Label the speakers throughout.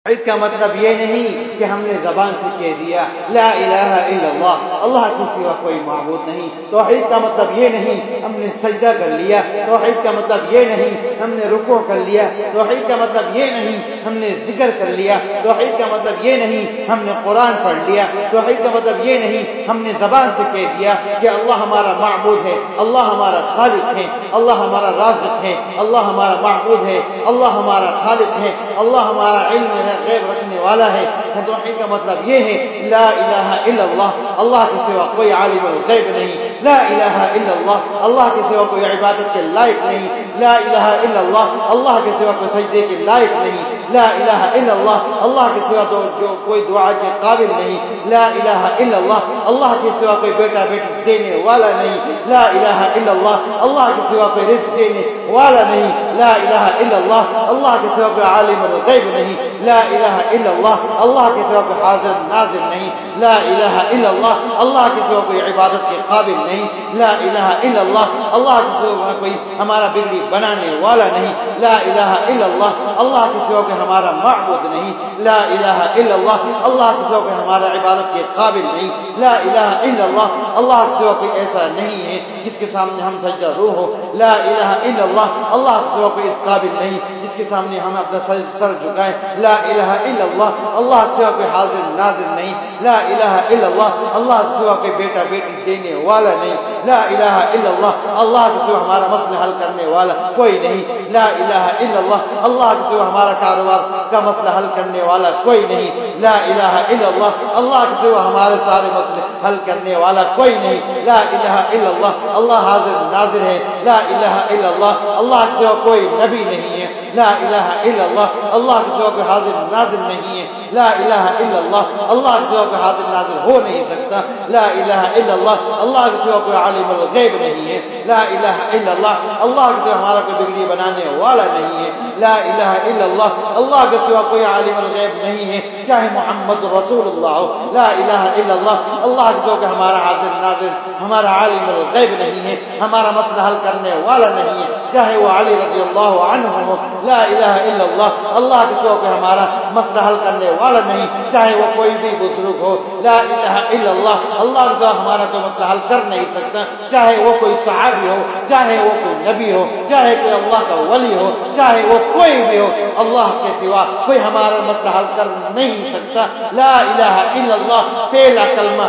Speaker 1: توحید کا مطلب یہ نہیں کہ ہم نے زبان سے کہہ دیا لا الہ الا اللہ، اللہ کے سوا کوئی معبود نہیں۔ توحید کا مطلب یہ نہیں ہم نے سجدہ کر لیا، توحید کا مطلب یہ نہیں ہم نے رکوع کر لیا، توحید کا مطلب یہ نہیں ہم نے ذکر کر لیا، توحید کا مطلب یہ نہیں ہم نے قرآن پڑھ لیا، توحید کا مطلب یہ نہیں ہم نے زبان سے کہہ دیا کہ اللہ ہمارا معبود ہے، اللہ ہمارا خالق ہے، اللہ ہمارا رازق ہے، اللہ ہمارا معبود ہے، اللہ ہمارا خالق ہے، اللہ ہمارا علم غیب رکھنے والا ہے۔ توحید کا مطلب یہ ہے لا الہ الا اللہ، اللہ کے سوا کوئی عالم الغیب نہیں، لا الہ الا اللہ، اللہ کے سوا کوئی عبادت کے لائق نہیں، لا الہ الا اللہ، اللہ کے سوا کوئی سجدے کے لائق نہیں، لا الہ الا اللہ، اللہ کے سوا جو کوئی دعا کے قابل نہیں، لا الہ الا اللہ، اللہ کے سوا کوئی بیٹا بیٹی دینے والا نہیں، لا الہ الا اللہ، اللہ کے سوا کوئی رزق دینے والا نہیں، لا الہ الا اللہ، اللہ کے سوا کوئی عالم الغیب نہیں، لا الہ الا اللہ، اللہ کے سوا کوئی حاضر ناظر نہیں، لا الہ الا اللہ، اللہ کے سوا کوئی عبادت کے قابل نہیں، لا الہ الا اللہ، اللہ کے سوا کوئی ہمارا بگڑی بنانے والا نہیں، لا الہ الا اللہ، اللہ کے سوا کوئی ہمارا معبود نہیں، لا الہ الا اللہ، اللہ کے سوا کوئی ہمارا عبادت کے قابل نہیں، لا الہ الا اللہ، اللہ کے سوا کوئی ایسا نہیں ہے جس کے سامنے ہم سجدہ روح ہو، لا الہ الا اللہ، اللہ کے سوا کوئی اس قابل نہیں جس کے سامنے ہم اپنا سر جھکائیں، لا الہ الا اللہ، اللہ کے سوا کوئی حاضر ناظر نہیں، لا الہ الا اللہ، اللہ کے سوا کوئی بیٹا بیٹی دینے والا نہیں، لا الہ الا اللہ، اللہ کے سوا ہمارا مسئلہ حل کرنے والا کوئی نہیں، لا الہ الا اللہ، اللہ کے سوا ہمارا کاروبار کا مسئلہ حل کرنے والا کوئی نہیں، لا الہ الا اللہ، اللہ کے سوا ہمارے سارے مسئلے حل کرنے والا کوئی نہیں، لا الہ الا اللہ، اللہ حاضر ناظر ہے، لا الہ الا اللہ، اللہ کے سوا کوئی نبی نہیں ہے، لا الہ الا اللہ، اللہ کے سوا کوئی حاضر ناظر نہیں ہے، لا الہ الا اللہ، اللہ کے سوا کوئی حاضر ناظر ہو نہیں سکتا، لا الہ الا اللہ، اللہ کے سوا کوئی عالم الغیب نہیں ہے، لا الہ الا اللہ، اللہ کے سوا ہمارا کوئی بگڑی بنانے والا نہیں ہے، لا الہ الا اللہ، اللہ کے سوا کوئی عالم الغیب نہیں ہے، چاہے محمد رسول اللہ ہو، لا الہ الا اللہ، اللہ کے سوا کوئی ہمارا حاضر ناظر ہمارا عالم الغیب نہیں ہے، ہمارا مسئلہ حل کرنے والا نہیں ہے، چاہے وہ علی رضی اللہ عنہ ہو، لا الہ الا اللہ، اللہ کے سوا کوئی ہمارا مسئلہ حل کرنے والا نہیں، چاہے وہ کوئی بھی بزرگ ہو، لا الہ الا اللہ، اللہ کے سوا ہمارا کوئی مسئلہ حل کر نہیں سکتا، چاہے وہ کوئی صحابی ہو، چاہے وہ کوئی نبی ہو، چاہے کوئی اللہ کا ولی ہو، چاہے وہ کوئی بھی ہو، اللہ کے سوا کوئی ہمارا مسئلہ حل کر نہیں سکتا، لا الہ الا اللہ، پہلا کلمہ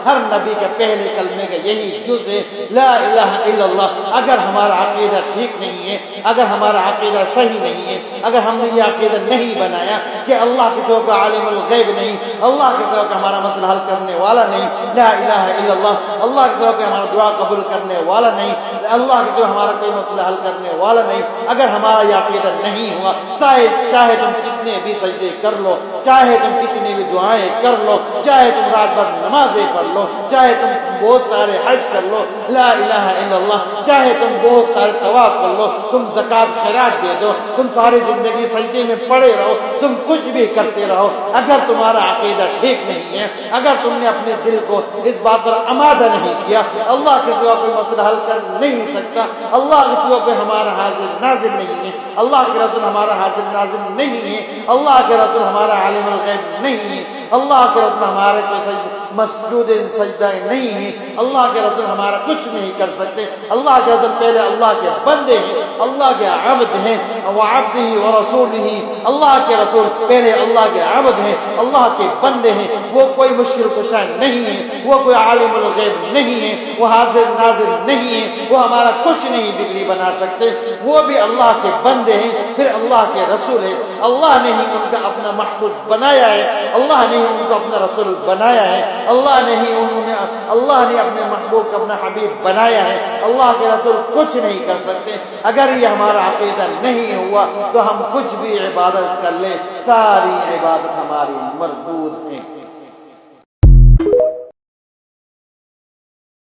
Speaker 1: ہر نبی کے پہلے کلمے کا یہی جز ہے، لا الہ الا اللہ۔ اگر ہمارا عقیدہ ٹھیک نہیں ہے، اگر ہمارا عقیدہ صحیح نہیں ہے، اگر ہم نے یہ عقیدہ نہیں بنایا کہ اللہ کے سوا کا عالم الغیب نہیں، اللہ کے سوا کا ہمارا مسئلہ حل کرنے والا نہیں، لا الہ الا اللہ، اللہ کے سوا کا ہمارا دعا قبول کرنے والا نہیں، اللہ کے سوا ہمارا کوئی مسئلہ حل کرنے والا نہیں، اگر ہمارا یہ عقیدہ نہیں ہوا، چاہے تم کتنے بھی سجدے کر لو، چاہے تم کتنی بھی دعائیں کر لو، چاہے تم رات بھر نمازیں پڑھ لو، چاہے تم بہت سارے حج کر لو، لا الہ الا اللہ، چاہے تم بہت سارے طواف کر لو، تم زکات خیرات دے دو، تم ساری زندگی سجدے میں پڑے رہو، تم کچھ بھی کرتے رہو، اگر تمہارا عقیدہ ٹھیک نہیں ہے، اگر تم نے اپنے دل کو اس بات پر آمادہ نہیں کیا اللہ کے سوا کوئی مسئلہ حل کر نہیں سکتا، اللہ کے سوا کوئی ہمارا حاضر ناظر نہیں ہے، اللہ کے رسول ہمارا حاضر ناظر نہیں ہے، اللہ کے رسول ہمارا عالم الغیب نہیں ہے، اللہ کے رسول ہمارے کوئی مسجود سجدہ نہیں ہے، اللہ کے رسول ہمارا کچھ نہیں کر سکتے، اللہ کے رسول پہلے اللہ کے بندے ہیں، اللہ کے عبد ہیں، وعبدہ ورسولہ، اللہ کے رسول پہلے اللہ کے عبد ہیں، اللہ کے بندے ہیں، وہ کوئی مشکل کشا نہیں ہے، وہ کوئی عالم الغیب نہیں ہے، وہ حاضر ناظر نہیں ہے، وہ ہمارا کچھ نہیں بگڑی بنا سکتے، وہ بھی اللہ کے بندے ہیں، پھر اللہ کے رسول ہیں، اللہ نے ہی ان کا اپنا محبوب بنایا ہے، اللہ نے ہی ان کو اپنا رسول بنایا ہے، اللہ نے اپنے محبوب کو اپنا حبیب بنایا ہے، اللہ کے رسول کچھ نہیں کر سکتے۔ اگر یہ ہمارا عقیدہ نہیں ہوا تو ہم کچھ بھی عبادت کر لیں، ساری عبادت ہماری مردود ہے۔